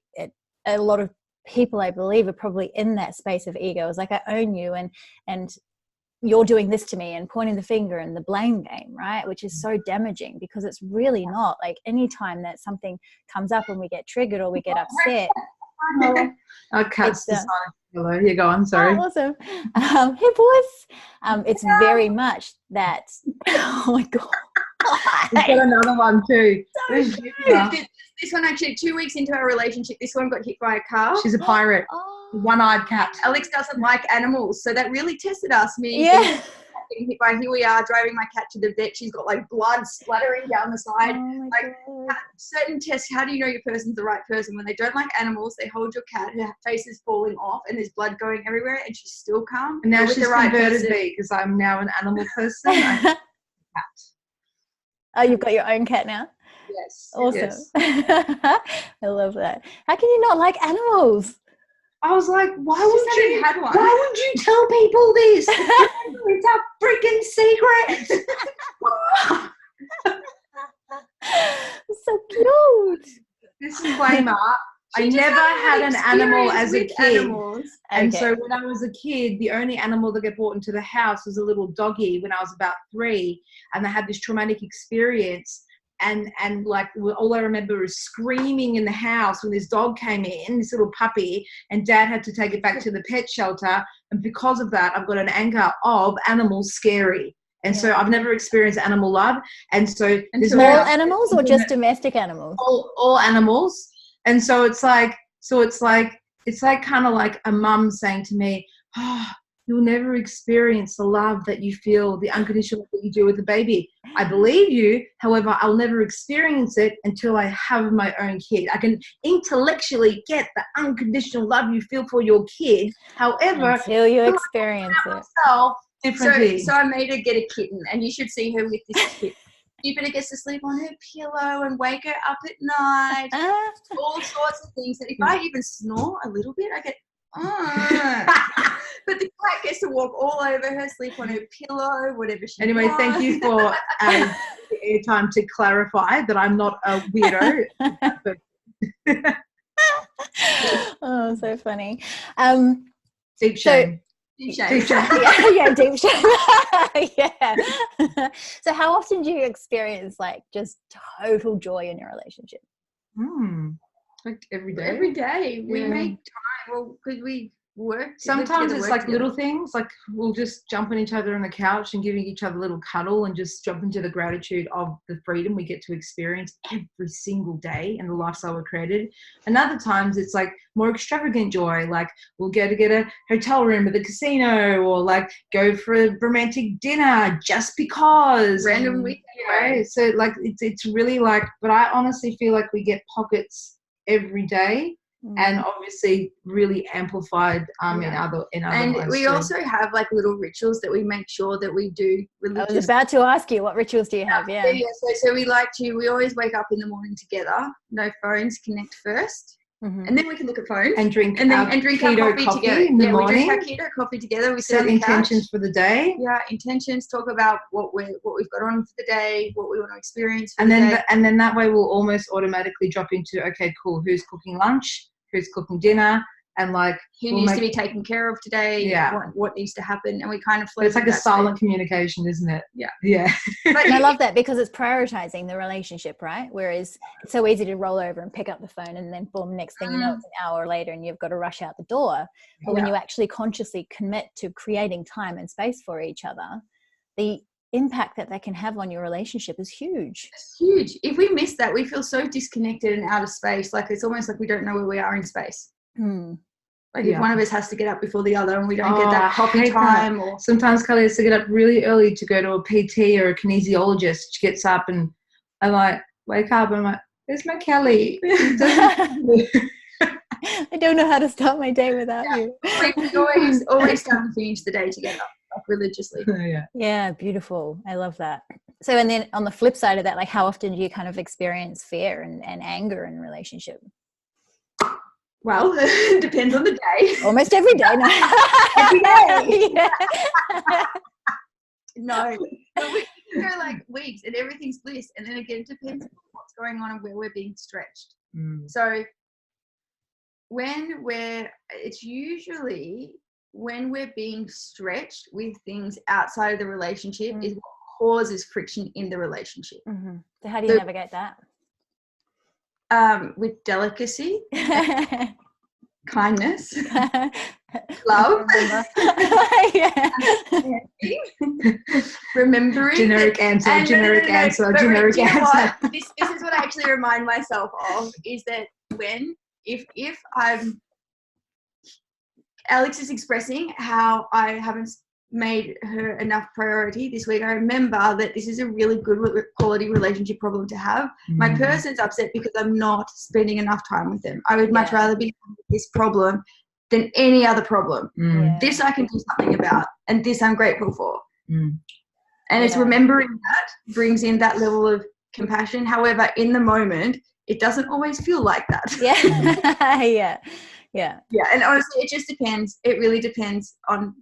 a lot of people, I believe, are probably in that space of ego. It's like, I own you, and you're doing this to me, and pointing the finger and the blame game, right? Which is so damaging, because it's really not. Like, anytime that something comes up and we get triggered or we get upset. Hello, you go on, sorry. Oh, awesome. Hey boys. It's very much that. Oh my God. We've got another one too. This one, actually, 2 weeks into our relationship, this one got hit by a car. She's a pirate. One-eyed cat. Alex doesn't like animals, so that really tested us. Yeah. Getting hit by, here we are driving my cat to the vet. She's got like blood splattering down the side. Oh like certain tests, how do you know your person's the right person? When they don't like animals, they hold your cat, her face is falling off and there's blood going everywhere, and she's still calm. And now she's converted me, because I'm now an animal person. Cat. Oh, you've got your own cat now? Yes. Awesome. Yes. I love that. How can you not like animals? I was like, why would you tell people this? It's a freaking secret. So cute. Disclaimer, I never had an animal as a kid. And Okay. so when I was a kid, the only animal that got brought into the house was a little doggy when I was about 3. And I had this traumatic experience. And like, all I remember is screaming in the house when this dog came in, this little puppy, and Dad had to take it back to the pet shelter. And because of that, I've got an anger of animals scary. And so I've never experienced animal love. And so there's all animals, or just domestic animals? All animals. And so it's like kind of like a mum saying to me, oh, you'll never experience the love that you feel, the unconditional love that you do with a baby. I believe you. However, I'll never experience it until I have my own kid. I can intellectually get the unconditional love you feel for your kid. However, until you experience it. Differently. So I made her get a kitten, and you should see her with this kitten. Jupiter gets to sleep on her pillow and wake her up at night. All sorts of things. And if I even snore a little bit, I get, But the cat gets to walk all over her, sleep on her pillow, whatever she Anyway, wants. thank you for the airtime to clarify that I'm not a weirdo. Oh, so funny. Deep shame. Deep shame. Yeah, deep shame. Yeah. So how often do you experience like just total joy in your relationship? Like every day. Every day. We make time. Well, because we work. Sometimes it's like little things, like we'll just jump on each other on the couch and giving each other a little cuddle and just jump into the gratitude of the freedom we get to experience every single day and the lifestyle we're created. And other times it's like more extravagant joy, like we'll go to get a hotel room at the casino, or like go for a romantic dinner just because. Random weekend. Right? So like it's really like, but I honestly feel like we get pockets every day. And obviously really amplified in other and lives we too. also have like little rituals that we make sure that we do religious. I was about to ask you, what rituals do you have? Yeah. So we always wake up in the morning together, no phones, connect first. And then we can look at phones and drink our coffee together. In the morning. We drink our keto coffee together. We set intentions for the day. Yeah, intentions. Talk about what we've got on for the day, what we want to experience. And then that way we'll almost automatically drop into, okay, cool. Who's cooking lunch? Who's cooking dinner? And like who needs to be taken care of today? Yeah. What needs to happen? And we kind of flow. It's like a silent communication, isn't it? Yeah. Yeah. And I love that because it's prioritizing the relationship, right? Whereas it's so easy to roll over and pick up the phone and then boom, next thing you know, it's an hour later and you've got to rush out the door. But when you actually consciously commit to creating time and space for each other, the impact that can have on your relationship is huge. It's huge. If we miss that, we feel so disconnected and out of space. Like it's almost like we don't know where we are in space. Like if one of us has to get up before the other and we don't get that coffee time. Or sometimes Kelly has to get up really early to go to a PT or a kinesiologist. She gets up and I'm like, wake up. I'm like, Where's my Kelly? I don't know how to start my day without you. We always start and finish the day together, like religiously. Yeah, beautiful. I love that. So, and then on the flip side of that, like how often do you kind of experience fear and anger in a relationship? Well, it depends on the day. Almost every day. No. Every day. Yeah. No, but we can go like weeks and everything's bliss, and then again, it depends on what's going on and where we're being stretched. So it's usually when we're being stretched with things outside of the relationship is what causes friction in the relationship. So how do you navigate that? With delicacy, kindness, love, remembering. Generic answer. But generic answer. This is what I actually remind myself of, is that if Alex is expressing how I haven't made her enough priority this week, I remember that this is a really good quality relationship problem to have. My person's upset because I'm not spending enough time with them. I would much rather be having this problem than any other problem. This I can do something about, and this I'm grateful for. And it's remembering that brings in that level of compassion. However, in the moment, it doesn't always feel like that. Yeah. And honestly, it just depends. It really depends on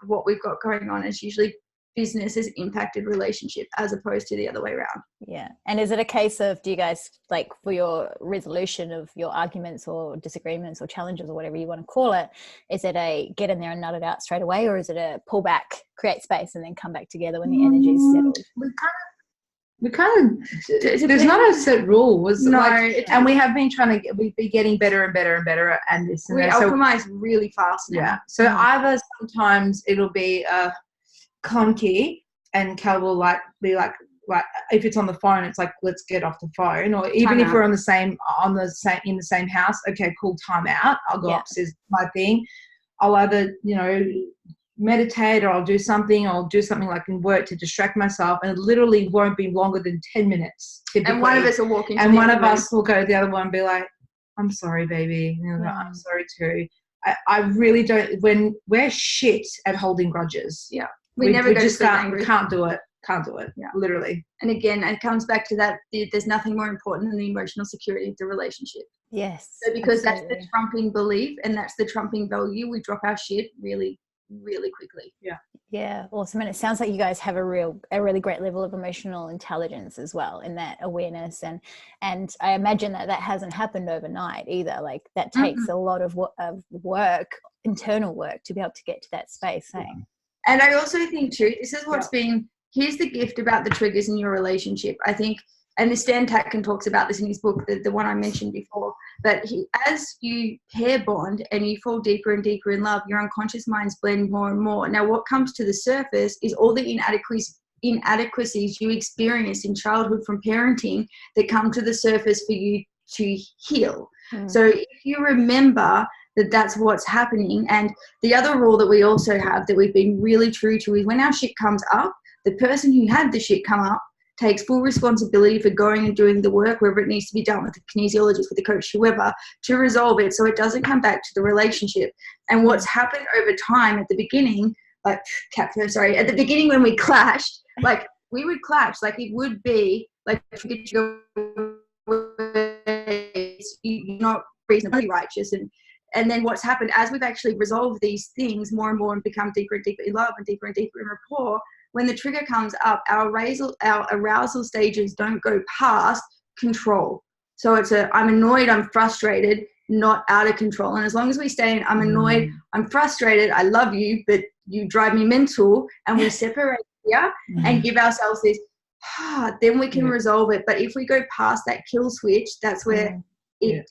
what we've got going on. It's usually business has impacted relationship as opposed to the other way around. Yeah. And is it a case of, do you guys, like, for your resolution of your arguments or disagreements or challenges or whatever you want to call it, is it a get in there and nut it out straight away, or is it a pull back, create space, and then come back together when the energy's settled? We kind of, there's not a set rule. And we have been we've been getting better and better and better at this. We alchemize really fast now. Yeah. So either sometimes it'll be clunky, and Cal will be like if it's on the phone, it's like, let's get off the phone. Or even if we're in the same house, okay, cool, time out. I'll go upstairs, my thing. I'll either, meditate, or I'll do something like in work to distract myself, and it literally won't be longer than 10 minutes typically. And one of us will walk into and one of us will go to the other one and be like, I'm sorry, baby. I'm sorry too. I really don't, when we're shit at holding grudges. Yeah. We never just can't do it. Yeah. Literally. And again, it comes back to that, there's nothing more important than the emotional security of the relationship. Yes. So because that's the trumping belief and that's the trumping value, we drop our shit really, really quickly. Yeah, awesome. And it sounds like you guys have a really great level of emotional intelligence as well, in that awareness, and I imagine that hasn't happened overnight either. Like, that takes a lot of work, internal work, to be able to get to that space. And I also think too, this is what's here's the gift about the triggers in your relationship, I think. And Stan Tatkin talks about this in his book, the one I mentioned before. But as you pair bond and you fall deeper and deeper in love, your unconscious minds blend more and more. Now, what comes to the surface is all the inadequacies you experienced in childhood from parenting that come to the surface for you to heal. So if you remember that that's what's happening. And the other rule that we also have that we've been really true to is when our shit comes up, the person who had the shit come up takes full responsibility for going and doing the work, wherever it needs to be done, with the kinesiologist, with the coach, whoever, to resolve it so it doesn't come back to the relationship. And what's happened over time at the beginning, at the beginning when we clashed, like, we would clash, like, it would be like, you're not reasonably righteous. And then what's happened as we've actually resolved these things more and more and become deeper and deeper in love and deeper in rapport, when the trigger comes up, our arousal stages don't go past control. So it's I'm annoyed, I'm frustrated, not out of control. And as long as we stay in I'm annoyed, I'm frustrated, I love you, but you drive me mental, and we separate here and give ourselves this, then we can resolve it. But if we go past that kill switch, that's where it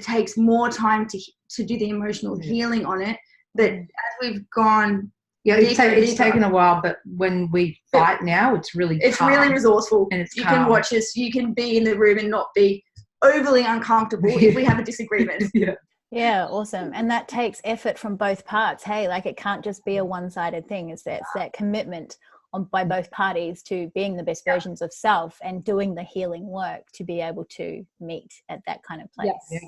takes more time to do the emotional healing on it. But as we've gone... Yeah, it's taken a while, but when we fight now, it's really really resourceful. And you can watch us. You can be in the room and not be overly uncomfortable if we have a disagreement. Yeah, awesome. And that takes effort from both parts. Hey, like, it can't just be a one-sided thing. It's that commitment by both parties to being the best versions of self and doing the healing work to be able to meet at that kind of place. Yeah.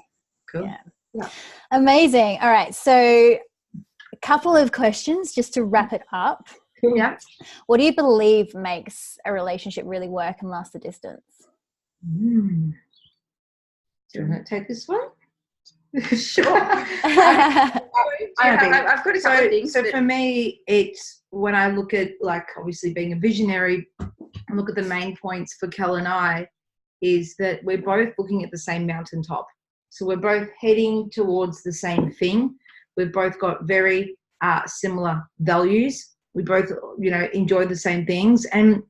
Cool. Yeah. Amazing. All right. So a couple of questions just to wrap it up. Yeah. What do you believe makes a relationship really work and last the distance? Do you want to take this one? Sure. I've got a couple of things. So for me, it's when I look at, like, obviously being a visionary, and look at the main points for Kel and I, is that we're both looking at the same mountaintop. So we're both heading towards the same thing. We've both got very similar values. We both, enjoy the same things. And,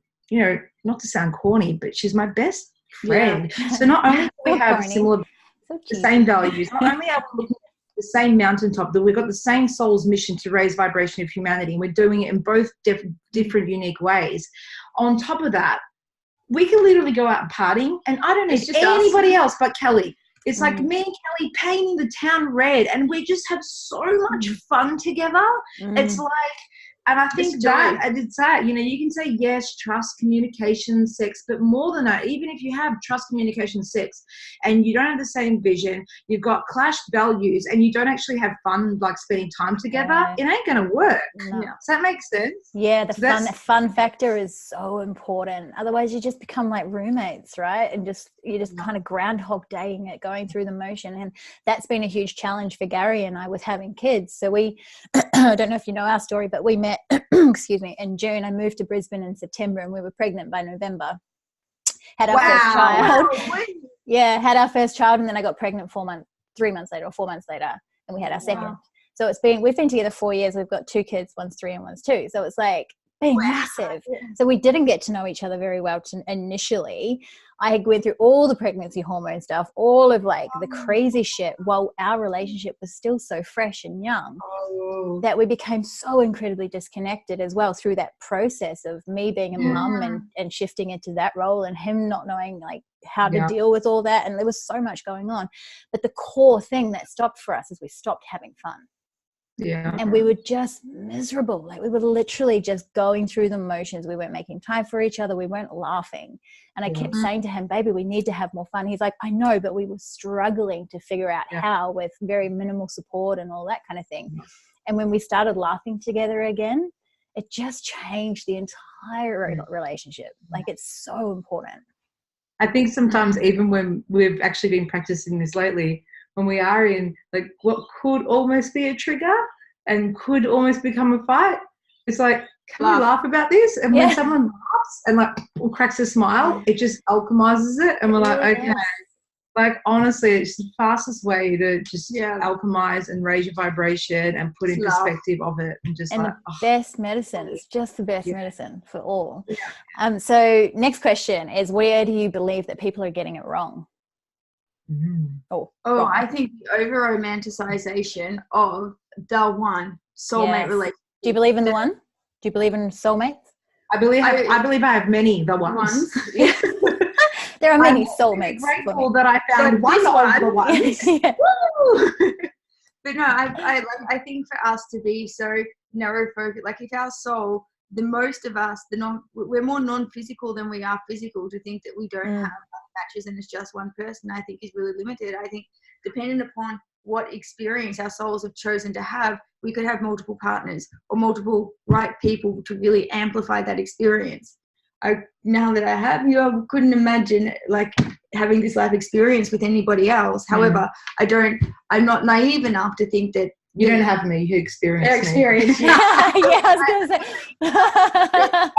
not to sound corny, but she's my best friend. Yeah. So not only do we have the same values, not only are we looking at the same mountaintop, that we've got the same soul's mission to raise vibration of humanity, and we're doing it in both different, unique ways. On top of that, we can literally go out partying, and I don't need anybody else but Kelly. It's like me and Kelly painting the town red, and we just have so much fun together. It's like, and I think that, it's that, you can say yes, trust, communication, sex, but more than that, even if you have trust, communication, sex, and you don't have the same vision, you've got clashed values, and you don't actually have fun, like spending time together, it ain't going to work. No. Does that make sense? Yeah, the fun factor is so important. Otherwise, you just become like roommates, right? And you're just kind of groundhog daying it, going through the motion. And that's been a huge challenge for Gary and I with having kids. So we, I don't know if you know our story, but we met excuse me, in June. I moved to Brisbane in September, and we were pregnant by November. Had our first child. Yeah, had our first child, and then I got pregnant 4 months later, and we had our second. So we've been together 4 years. We've got 2 kids, one's 3 and one's 2. So it's like been massive. So we didn't get to know each other very well initially. I went through all the pregnancy hormone stuff, all of like the crazy shit, while our relationship was still so fresh and young that we became so incredibly disconnected as well through that process of me being a mum and shifting into that role, and him not knowing like how to deal with all that. And there was so much going on. But the core thing that stopped for us is we stopped having fun. Yeah. And we were just miserable. Like we were literally just going through the motions. We weren't making time for each other. We weren't laughing. And I kept saying to him, baby, we need to have more fun. He's like, I know, but we were struggling to figure out how, with very minimal support and all that kind of thing. And when we started laughing together again, it just changed the entire relationship. Like it's so important. I think sometimes even when we've actually been practicing this lately, when we are in like what could almost be a trigger and could almost become a fight, it's like, can we laugh about this? And when someone laughs and like cracks a smile, it just alchemizes it, and we're like, okay. Like honestly, it's the fastest way to just alchemize and raise your vibration and put in perspective of it, and just the best medicine. It's just the best medicine for all. So next question is, where do you believe that people are getting it wrong? I think the over romanticization of the one soulmate relationship. Do you believe in the one? Do you believe in soulmates? I believe I have many the ones. There are many soulmates. I'm grateful that I found one of the ones. But no, I think for us to be so narrow focused, like if our soul, the most of us, we're more non-physical than we are physical, to think that we don't have matches and it's just one person, I think is really limited. I think depending upon what experience our souls have chosen to have, we could have multiple partners or multiple right people to really amplify that experience. Now that I have you, I couldn't imagine like having this life experience with anybody else. However, I'm not naive enough to think that you don't have me who experienced me. I was going to say. That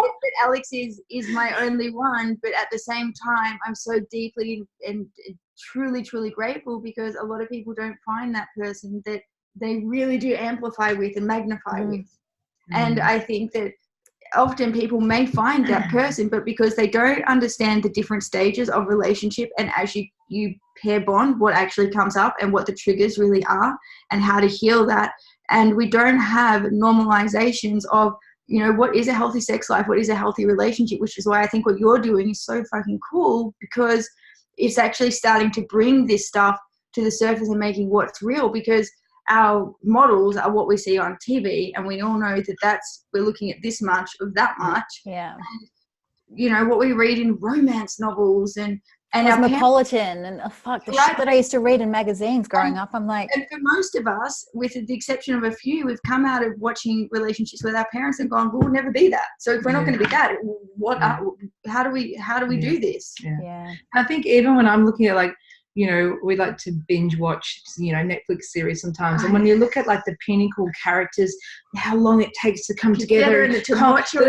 Alex is my only one, but at the same time, I'm so deeply and truly, truly grateful, because a lot of people don't find that person that they really do amplify with and magnify with. And I think that often people may find that person, but because they don't understand the different stages of relationship, and as you pair bond, what actually comes up and what the triggers really are and how to heal that. And we don't have normalizations of, what is a healthy sex life? What is a healthy relationship? Which is why I think what you're doing is so fucking cool, because it's actually starting to bring this stuff to the surface and making what's real. Because our models are what we see on TV, and we all know that we're looking at this much of that much. Yeah. And, you know, what we read in romance novels and Cosmopolitan and the shit that I used to read in magazines growing up. I'm like, and for most of us, with the exception of a few, we've come out of watching relationships with our parents and gone, we'll never be that. So if we're not going to be that, how do we do this? Yeah. I think even when I'm looking at, like, you know, we like to binge watch, you know, Netflix series sometimes. And when you look at, like, the pinnacle characters, how long it takes to come together and the culture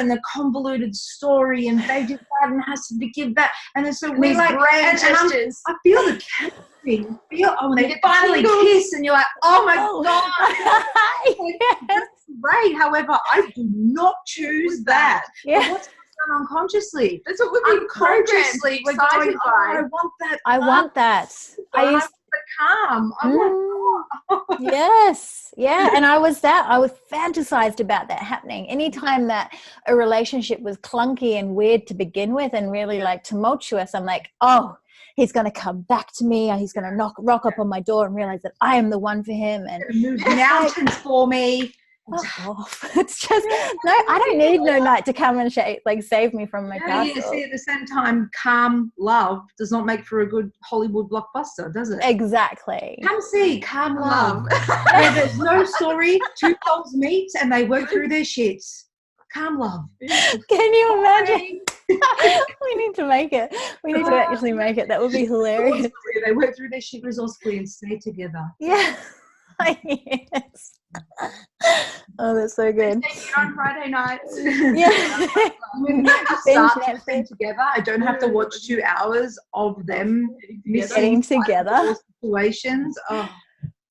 and the convoluted story, and they did that and has to give that. And then so we like, grand gestures. I feel the chemistry. When they finally kiss and you're like, oh my God. That's great. However, I do not choose that. Yeah. But what's unconsciously? That's what we've been unconsciously we're going, I want that. I want that. I used to calm. I want Yes. Yeah. And I was fantasized about that happening. Anytime that a relationship was clunky and weird to begin with and really like tumultuous, I'm like, oh, he's going to come back to me. He's going to rock up on my door and realize that I am the one for him and move mountains for me. It's just no, I don't need no knight to come and save me from my castle. You see, at the same time, calm love does not make for a good Hollywood blockbuster, does it? Exactly. Come see Calm Love, where there's no story, two souls meet and they work through their shits. Calm Love. Can you imagine? We need to make it. We need to actually make it. That would be hilarious. They work through their shit resourcefully and stay together. Yeah. Yes. Oh, that's so good. Take it on Friday nights. Yeah. Start together. I don't have to watch 2 hours of them getting together. Situations. Oh,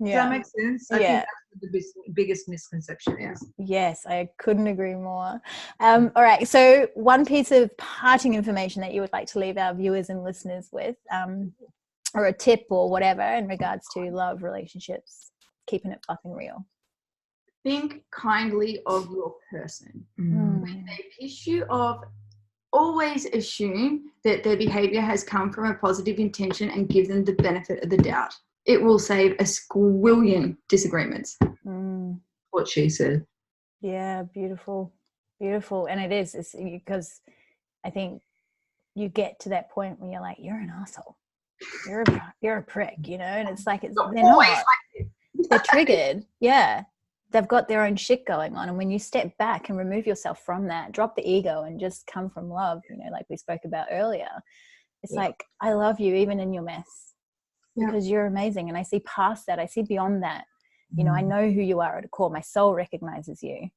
does that make sense? I think that's the biggest misconception is. Yes, I couldn't agree more. All right. So one piece of parting information that you would like to leave our viewers and listeners with, or a tip or whatever in regards to love, relationships, keeping it fucking real. Think kindly of your person. When they piss you off, always assume that their behavior has come from a positive intention and give them the benefit of the doubt. It will save a squillion disagreements. What she said. Yeah, beautiful. Beautiful. And it is. It's because I think you get to that point where you're like, you're an asshole. You're a prick, you know? And it's like, they're not. They're triggered. Yeah. They've got their own shit going on. And when you step back and remove yourself from that, drop the ego and just come from love, you know, like we spoke about earlier, it's like, I love you even in your mess because you're amazing. And I see past that. I see beyond that. You know, I know who you are at a core. My soul recognizes you.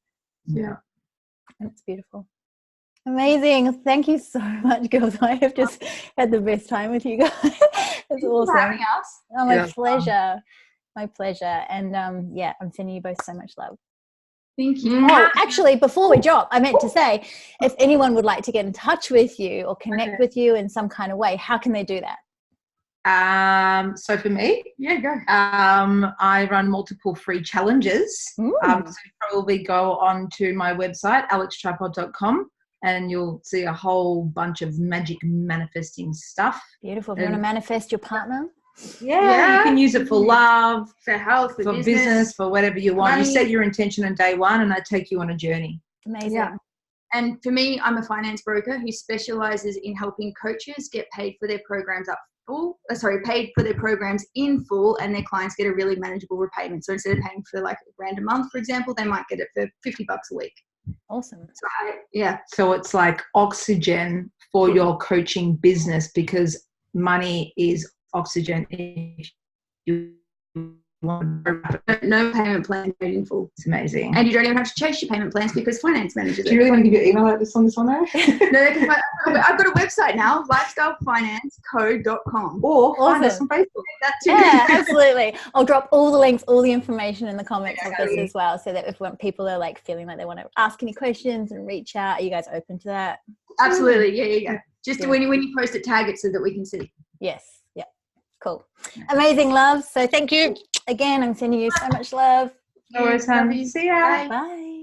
Yeah. And it's beautiful. Amazing. Thank you so much, girls. I have just had the best time with you guys. It's awesome. For having us. Oh, my pleasure. My pleasure. And I'm sending you both so much love. Thank you. Oh, actually, before we drop, I meant to say, if anyone would like to get in touch with you or connect with you in some kind of way, how can they do that? So for me, go. I run multiple free challenges. So probably go on to my website, alextripod.com, and you'll see a whole bunch of magic manifesting stuff. Beautiful. If you want to manifest your partner. Yeah, you can use it for love, for health, for business, for whatever you want. Money. You set your intention on day one and I take you on a journey. Amazing. Yeah. And for me, I'm a finance broker who specializes in helping coaches get paid for their programs paid for their programs in full, and their clients get a really manageable repayment. So instead of paying for like $1,000 a month, for example, they might get it for $50 a week. Awesome. So it's like oxygen for your coaching business, because money is oxygen. If you want no payment plan paid in full. It's amazing. And you don't even have to chase your payment plans because finance managers. Do you really want to give your email out on this one though? No, I've got a website now, lifestylefinanceco.com. Or find us on Facebook. That too. Yeah, absolutely. I'll drop all the links, all the information in the comments of this as well, so that if people are like feeling like they want to ask any questions and reach out, are you guys open to that? Absolutely. Yeah. Just when you post it, tag it so that we can see. Yes. Yeah. Cool. Amazing, love. So thank you again. I'm sending you so much love. No worries, honey. See ya. Bye.